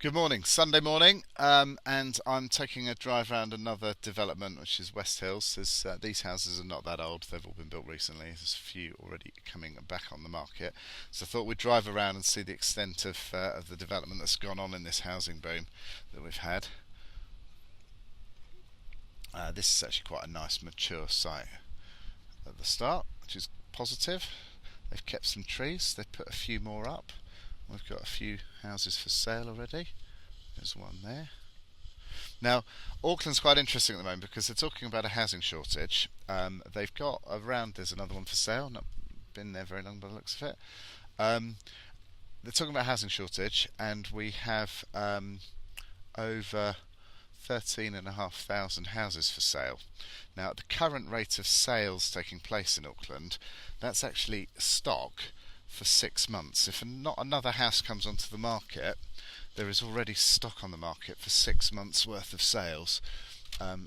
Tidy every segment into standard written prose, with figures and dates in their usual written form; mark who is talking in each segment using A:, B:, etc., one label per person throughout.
A: Good morning, Sunday morning, and I'm taking a drive around another development, which is West Hills. These houses are not that old; they've all been built recently. There's a few already coming back on the market, so I thought we'd drive around and see the extent of the development that's gone on in this housing boom that we've had. This is actually quite a nice, mature site at the start, which is positive. They've kept some trees. They've put a few more up. We've got a few houses for sale already. There's one there. Now, Auckland's quite interesting at the moment because they're talking about a housing shortage. They've got around, there's another one for sale, not been there very long by the looks of it. Um, they're talking about housing shortage, and we have over 13,500 houses for sale. Now, at the current rate of sales taking place in Auckland, that's actually stock for 6 months. If not another house comes onto the market, there is already stock on the market for 6 months worth of sales.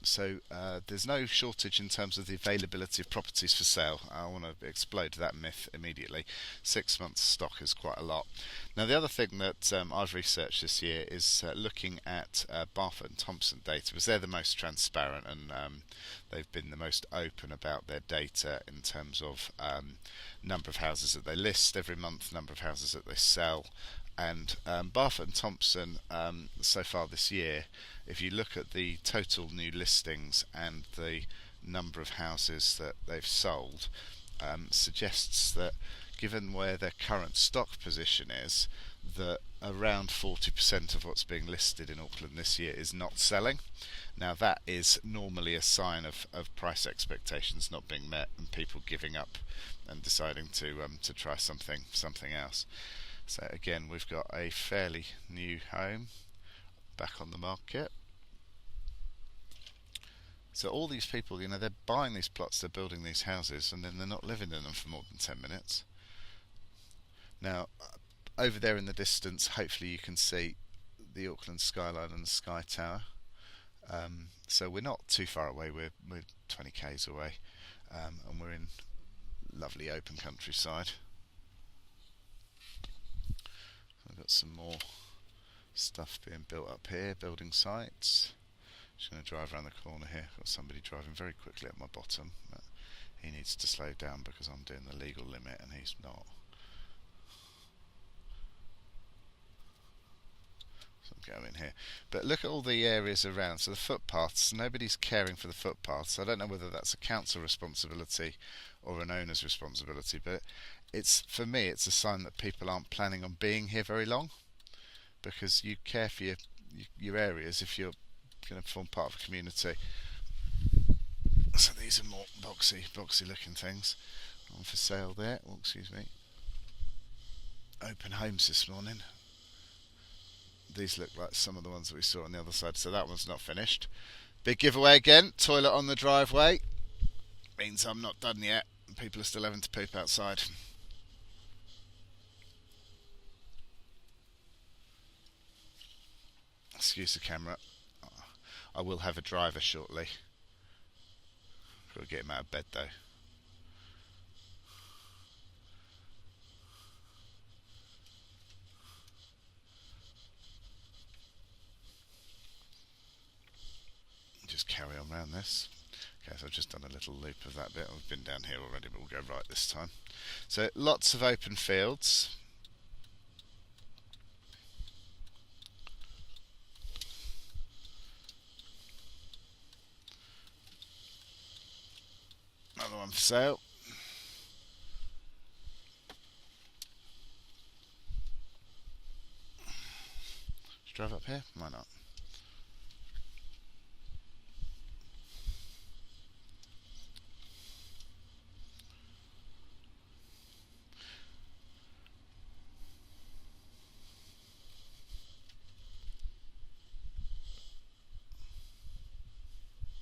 A: So there's no shortage in terms of the availability of properties for sale. I want to explode that myth immediately. 6 months stock is quite a lot. Now, the other thing that I've researched this year is looking at Barfoot and Thompson data, because they're the most transparent, and they've been the most open about their data in terms of number of houses that they list every month, number of houses that they sell. And Barfoot and Thompson, so far this year, if you look at the total new listings and the number of houses that they've sold, suggests that, given where their current stock position is, that around 40% of what's being listed in Auckland this year is not selling. Now, that is normally a sign of price expectations not being met and people giving up and deciding to try something else. So again, we've got a fairly new home back on the market. So all these people, they're buying these plots, they're building these houses, and then they're not living in them for more than 10 minutes. Now, over there in the distance, hopefully you can see the Auckland skyline and the Sky Tower. So we're not too far away, we're 20 k's away, and we're in lovely open countryside. We've got some more stuff being built up here, building sites. Just going to drive around the corner here. Got somebody driving very quickly at my bottom. But he needs to slow down because I'm doing the legal limit and he's not. So I'm going here. But look at all the areas around. So the footpaths, nobody's caring for the footpaths. I don't know whether that's a council responsibility or an owner's responsibility, but for me it's a sign that people aren't planning on being here very long, because you care for your areas if you're going to form part of a community. So these are more boxy looking things on for sale there. Oh, excuse me. Open homes this morning. These look like some of the ones that we saw on the other side, so that one's not finished. Big giveaway again. Toilet on the driveway means I'm not done yet. People are still having to poop outside. Excuse the camera. I will have a driver shortly. Got to get him out of bed though. Just carry on around this. Okay, so I've just done a little loop of that bit. I've been down here already, but we'll go right this time. So lots of open fields. Another one for sale. Just drive up here? Why not?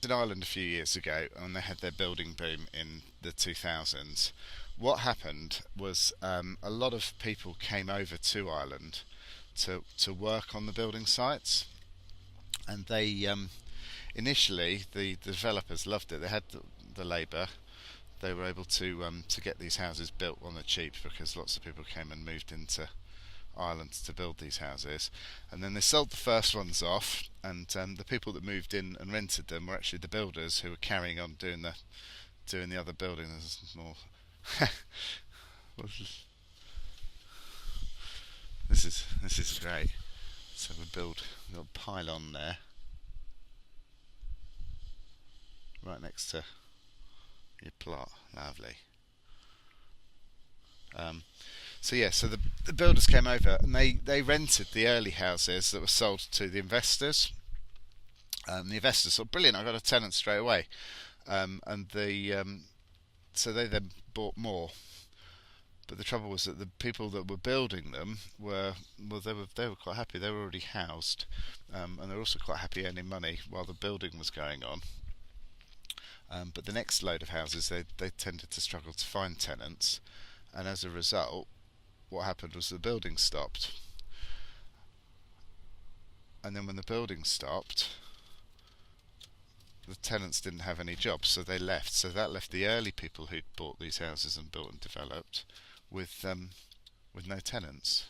A: In Ireland a few years ago, and they had their building boom in the 2000s. What happened was a lot of people came over to Ireland to work on the building sites, and they initially the developers loved it. They had the labour. They were able to get these houses built on the cheap because lots of people came and moved into Ireland to build these houses, and then they sold the first ones off, and the people that moved in and rented them were actually the builders who were carrying on doing the other building. There's more. This is great. So we build a little pylon there, right next to your plot. Lovely. So yeah, so the builders came over and they rented the early houses that were sold to the investors. The investors thought, brilliant, I got a tenant straight away, and so they then bought more. But the trouble was that the people that were building them they were quite happy. They were already housed, and they were also quite happy earning money while the building was going on. But the next load of houses, they tended to struggle to find tenants, and as a result, what happened was the building stopped. And then when the building stopped, the tenants didn't have any jobs, so they left. So that left the early people who'd bought these houses and built and developed with no tenants.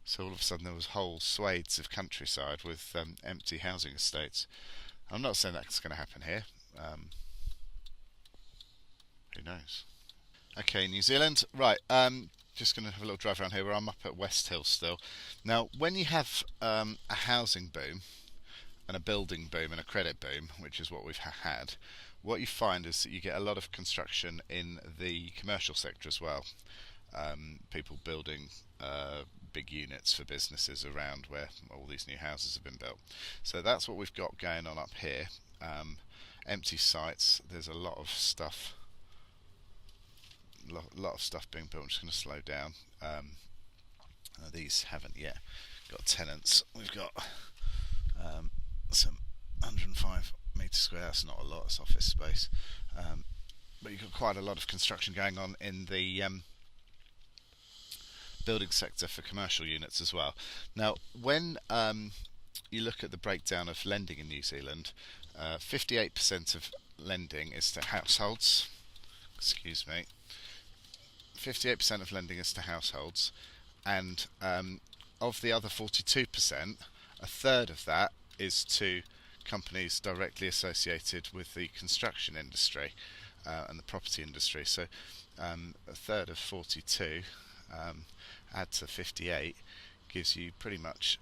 A: So all of a sudden there was whole swathes of countryside with empty housing estates. I'm not saying that's going to happen here. Who knows? Okay, New Zealand. Right, just going to have a little drive around here where I'm up at West Hill still. Now, when you have a housing boom and a building boom and a credit boom, which is what we've had, what you find is that you get a lot of construction in the commercial sector as well. People building big units for businesses around where all these new houses have been built. So that's what we've got going on up here. Empty sites. There's a lot of stuff. Lot of stuff being built. I'm just going to slow down. These haven't yet got tenants. We've got some 105 metre square. That's not a lot. It's office space, but you've got quite a lot of construction going on in the building sector for commercial units as well. Now, when you look at the breakdown of lending in New Zealand, 58% of lending is to households. Excuse me. 58% of lending is to households, and of the other 42%, a third of that is to companies directly associated with the construction industry and the property industry. So a third of 42 add to 58 gives you pretty much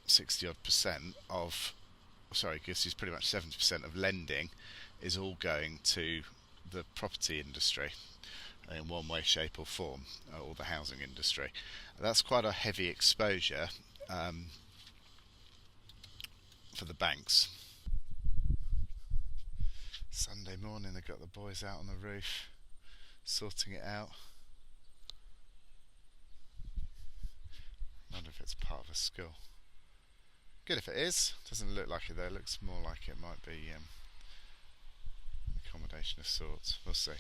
A: 60 odd percent of, sorry, gives you pretty much 70% of lending is all going to the property industry in one way, shape or form, or the housing industry. That's quite a heavy exposure for the banks. Sunday morning, they've got the boys out on the roof sorting it out. Wonder if it's part of a school. Good if it is. Doesn't look like it though. It looks more like it might be accommodation of sorts. We'll see.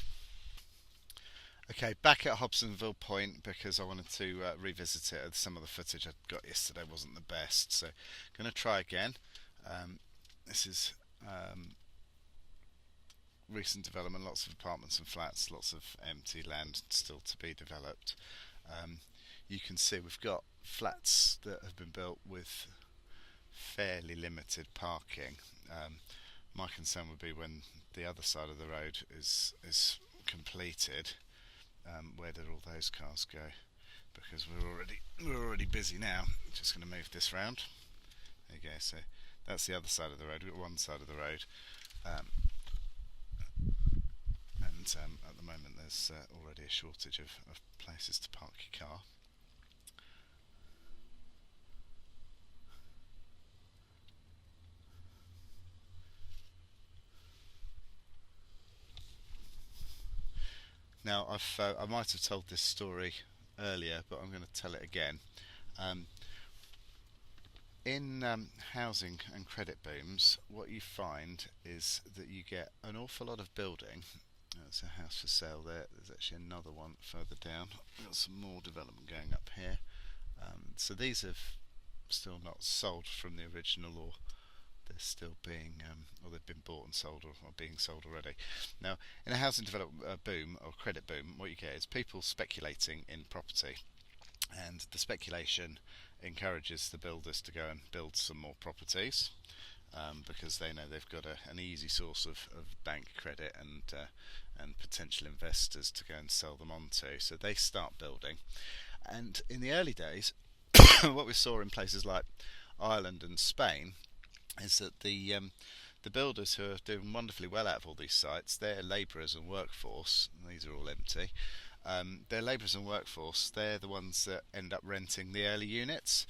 A: Okay, back at Hobsonville Point because I wanted to revisit it. Some of the footage I got yesterday wasn't the best, so I'm going to try again. This is recent development, lots of apartments and flats, lots of empty land still to be developed. You can see we've got flats that have been built with fairly limited parking. My concern would be when the other side of the road is completed. Where did all those cars go? Because we're already busy now. Just going to move this round. There you go. So that's the other side of the road. We've got one side of the road, and at the moment there's already a shortage of places to park your car. Now, I might have told this story earlier, but I'm going to tell it again. In housing and credit booms, what you find is that you get an awful lot of building. There's a house for sale there. There's actually another one further down. We've got some more development going up here. So these have still not sold from the original, or they're still being, or they've been bought and sold, or being sold already. Now, in a housing development boom or credit boom, what you get is people speculating in property. and the speculation encourages the builders to go and build some more properties, because they know they've got an easy source of bank credit and potential investors to go and sell them onto. So they start building. And in the early days, what we saw in places like Ireland and Spain is that the builders who are doing wonderfully well out of all these sites, their labourers and workforce, and these are all empty, their labourers and workforce, they're the ones that end up renting the early units.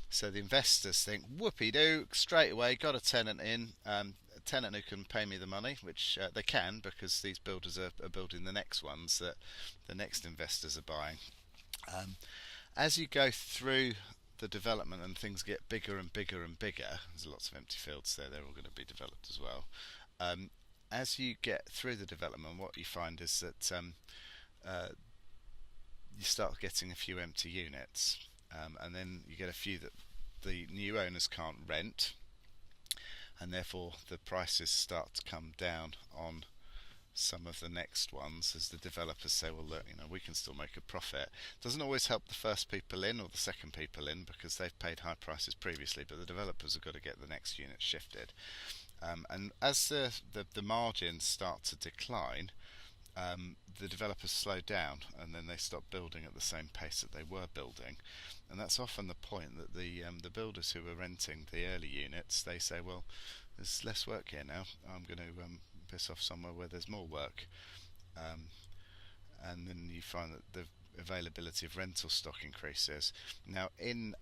A: So the investors think, whoopee-doo, straight away, got a tenant in, a tenant who can pay me the money, which they can, because these builders are building the next ones that the next investors are buying. As you go through the development and things get bigger and bigger and bigger, there's lots of empty fields there, they're all going to be developed as well. As you get through the development, what you find is that you start getting a few empty units, and then you get a few that the new owners can't rent, and therefore the prices start to come down on some of the next ones as the developers say, well look, we can still make a profit. Doesn't always help the first people in or the second people in, because they've paid high prices previously, but the developers have got to get the next unit shifted. And as the margins start to decline, the developers slow down, and then they stop building at the same pace that they were building. And that's often the point that the builders who are renting the early units, they say, well, there's less work here now, I'm going to piss off somewhere where there's more work. And then you find that the availability of rental stock increases. Now in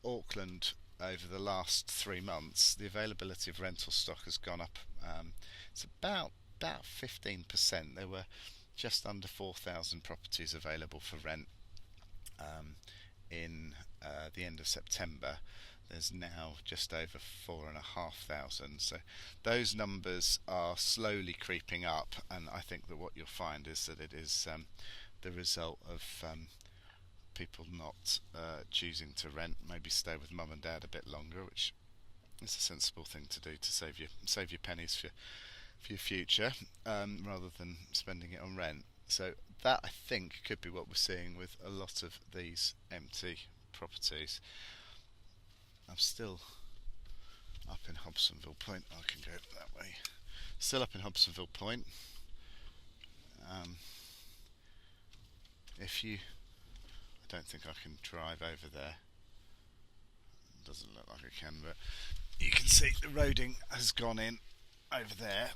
A: Auckland, over the last 3 months, the availability of rental stock has gone up. It's about 15%. There were just under 4,000 properties available for rent in the end of September. There's now just over 4,500. So those numbers are slowly creeping up, and I think that what you'll find is that it is the result of people not choosing to rent, maybe stay with mum and dad a bit longer, which is a sensible thing to do to save your pennies for your future, rather than spending it on rent. So that, I think, could be what we're seeing with a lot of these empty properties. I'm still up in Hobsonville Point. I can go that way. Still up in Hobsonville Point. I don't think I can drive over there. It doesn't look like I can, but you can see the roading has gone in over there.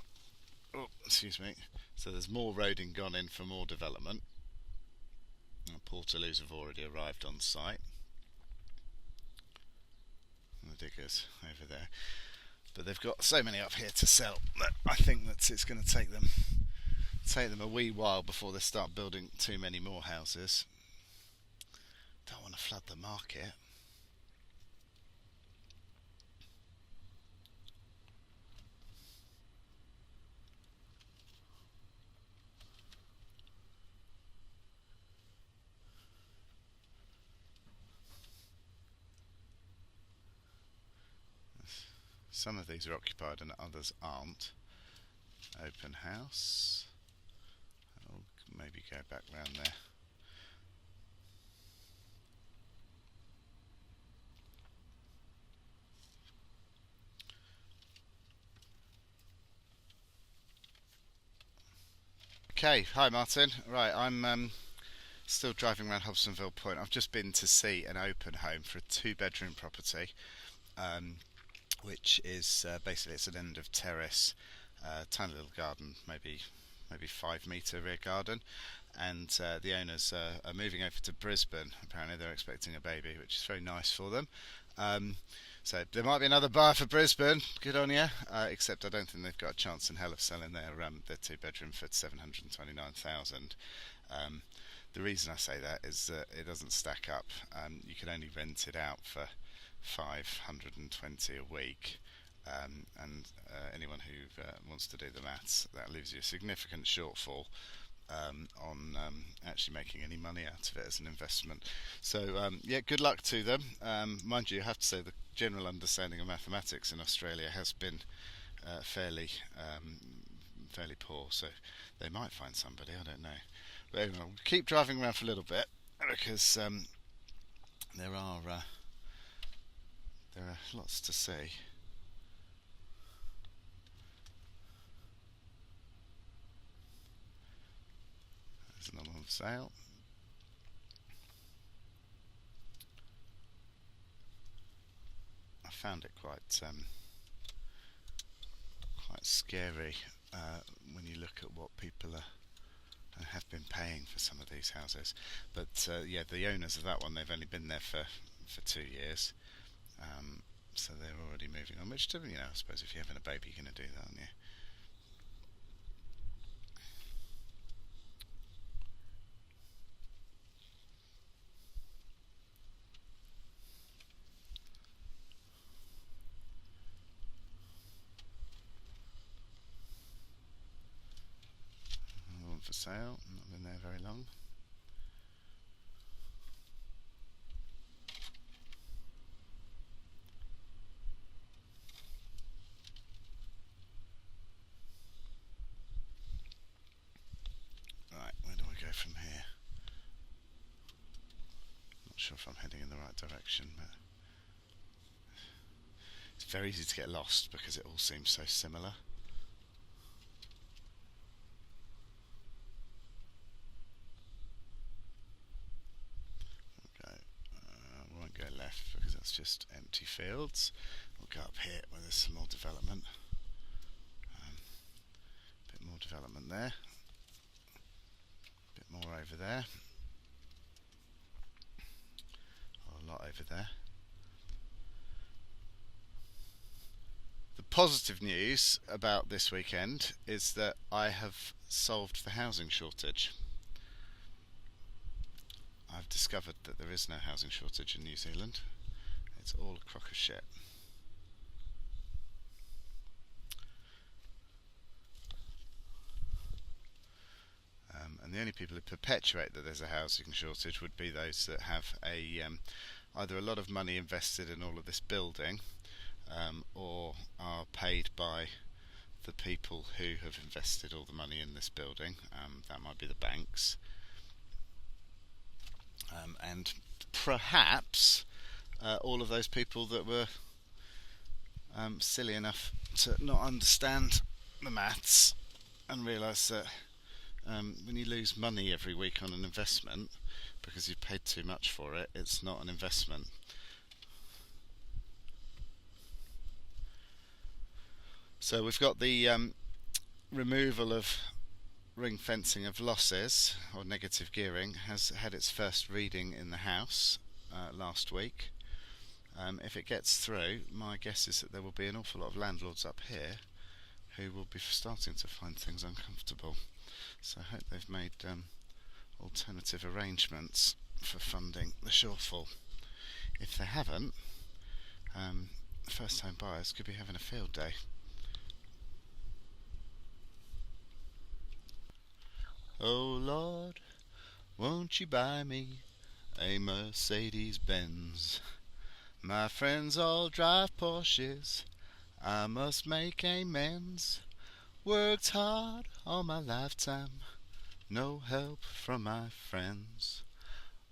A: Oh, excuse me. So there's more roading gone in for more development. Portaloos have already arrived on site. The diggers over there. But they've got so many up here to sell that I think that it's going to take them a wee while before they start building too many more houses. Don't want to flood the market. Some of these are occupied and others aren't. Open house. I'll maybe go back round there. Okay, hi Martin. Right, I'm still driving around Hobsonville Point. I've just been to see an open home for a 2-bedroom property. Which is basically, it's an end of terrace, tiny little garden, maybe 5 metre rear garden, and the owners are moving over to Brisbane. Apparently they're expecting a baby, which is very nice for them. So there might be another buyer for Brisbane. Good on you. Except I don't think they've got a chance in hell of selling their 2-bedroom for 729,000. The reason I say that is that it doesn't stack up. You can only rent it out for 520 a week, and anyone who wants to do the maths, that leaves you a significant shortfall on actually making any money out of it as an investment. So yeah, good luck to them. Mind you, I have to say the general understanding of mathematics in Australia has been fairly poor, so they might find somebody, I don't know. But anyway, we'll keep driving around for a little bit, because there are lots to see. There's another one for sale. I found it quite scary when you look at what people have been paying for some of these houses. But yeah, the owners of that one, they've only been there for 2 years, so they're already moving on. Which, I suppose if you're having a baby, you're going to do that, aren't you? Another one for sale. Not been there very long. Right, where do I go from here? Not sure if I'm heading in the right direction, but it's very easy to get lost because it all seems so similar. We won't go left because that's just empty fields. We'll go up here where there's some more development. A bit more development there. A bit more over there. A lot over there. The positive news about this weekend is that I have solved the housing shortage. I've discovered that there is no housing shortage in New Zealand. It's all a crock of shit. And the only people who perpetuate that there's a housing shortage would be those that have either a lot of money invested in all of this building, or are paid by the people who have invested all the money in this building. That might be the banks. And perhaps all of those people that were silly enough to not understand the maths and realise that when you lose money every week on an investment because you've paid too much for it, it's not an investment. So we've got the removal of ring fencing of losses, or negative gearing, has had its first reading in the House last week. If it gets through, my guess is that there will be an awful lot of landlords up here who will be starting to find things uncomfortable. So I hope they've made alternative arrangements for funding the shortfall. If they haven't, first-time buyers could be having a field day. Oh Lord, won't you buy me a Mercedes-Benz? My friends all drive Porsches, I must make amends. Worked hard all my lifetime, no help from my friends.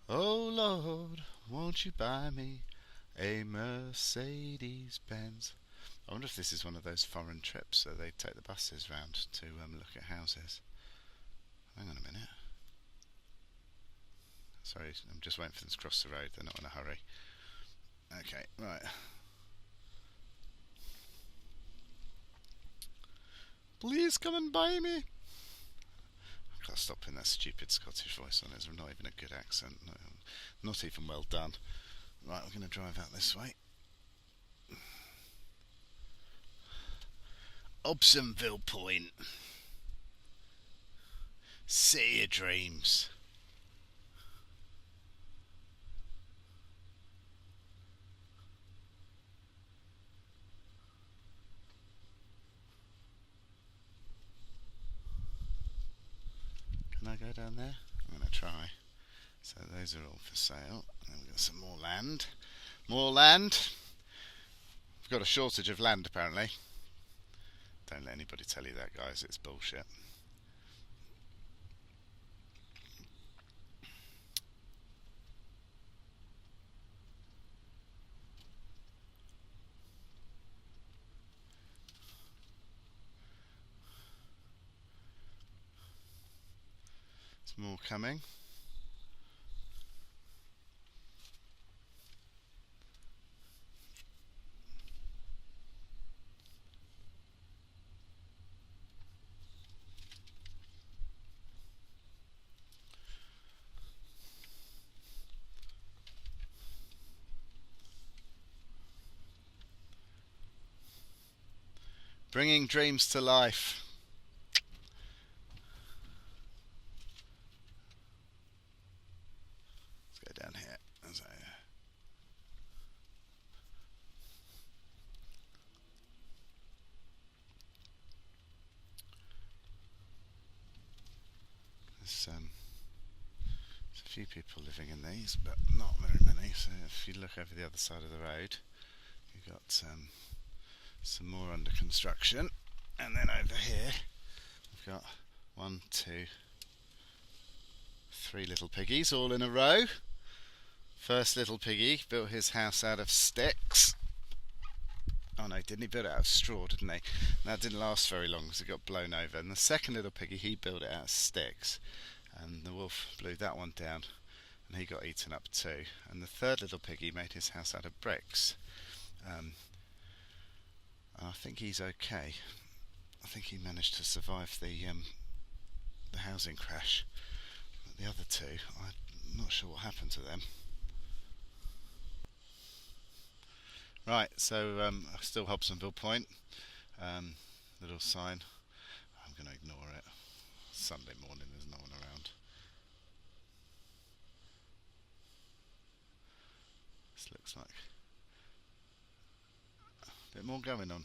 A: Oh Lord, won't you buy me a Mercedes-Benz? I wonder if this is one of those foreign trips that they take the buses round to look at houses. Hang on a minute. Sorry, I'm just waiting for them to cross the road, they're not in a hurry. Okay, right. Please come and buy me. I've got to stop in that stupid Scottish voice on it. It's not even a good accent. No, not even well done. Right, we're going to drive out this way. Hobsonville Point. City of Dreams. Can I go down there? I'm going to try. So those are all for sale. And we've got some more land. More land. We've got a shortage of land apparently. Don't let anybody tell you that, guys. It's bullshit. more coming. Bringing dreams to life. Let's go down here. There's a few people living in these, but not very many. So if you look over the other side of the road, you've got some more under construction, and then over here we've got 1, 2, 3 little piggies all in a row. First little piggy built his house out of sticks. Oh no, didn't he build it out of straw, didn't he? That didn't last very long because it got blown over. And the second little piggy, he built it out of sticks, and the wolf blew that one down and he got eaten up too. And the third little piggy made his house out of bricks. I think he's okay. I think he managed to survive the housing crash. But the other two, I'm not sure what happened to them. Right, so still Hobsonville Point. Little sign. I'm going to ignore it. Sunday morning, there's no one around. This looks like a bit more going on.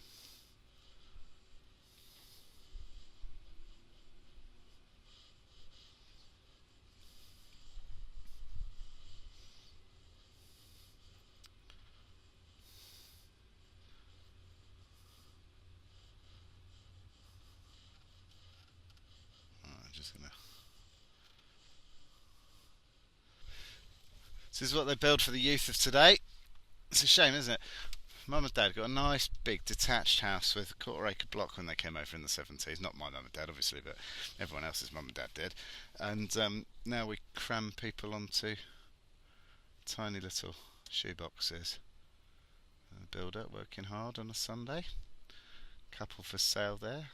A: This is what they build for the youth of today. It's a shame, isn't it? Mum and Dad got a nice big detached house with a quarter-acre block when they came over in the 70s. Not my mum and dad, obviously, but everyone else's mum and dad did. And now we cram people onto tiny little shoeboxes. A builder working hard on a Sunday. Couple for sale there.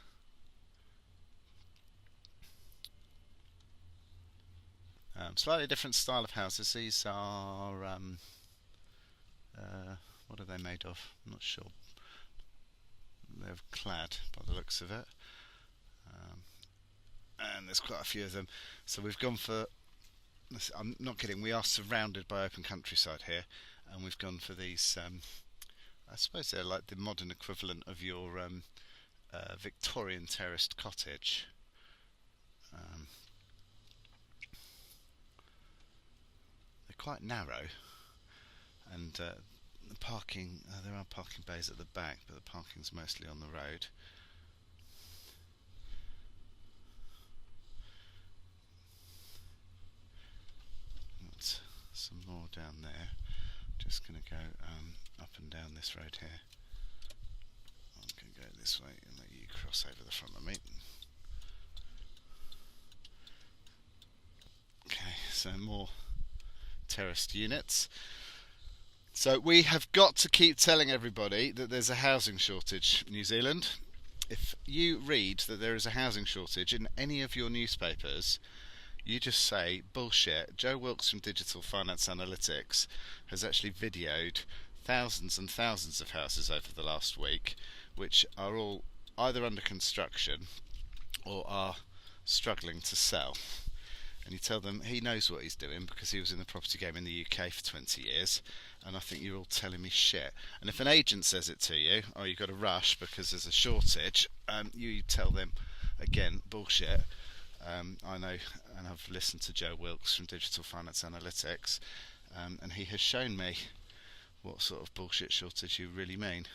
A: Slightly different style of houses. These are what are they made of? I'm not sure. They're clad by the looks of it, and there's quite a few of them. So we've gone for, I'm not kidding, we are surrounded by open countryside here, and we've gone for these, I suppose they're like the modern equivalent of your Victorian terraced cottage. Quite narrow, and the parking, there are parking bays at the back, but the parking's mostly on the road. Got some more down there. Just going to go up and down this road here. I'm going to go this way and let you cross over the front of me. Okay, so more terraced units. So we have got to keep telling everybody that there's a housing shortage in New Zealand. If you read that there is a housing shortage in any of your newspapers, you just say bullshit. Joe Wilkes from Digital Finance Analytics has actually videoed thousands and thousands of houses over the last week which are all either under construction or are struggling to sell. And you tell them he knows what he's doing because he was in the property game in the UK for 20 years, and I think you're all telling me shit. And if an agent says it to you, oh, you've got to rush because there's a shortage, you tell them, again, bullshit. I know, and I've listened to Joe Wilkes from Digital Finance Analytics, and he has shown me what sort of bullshit shortage you really mean.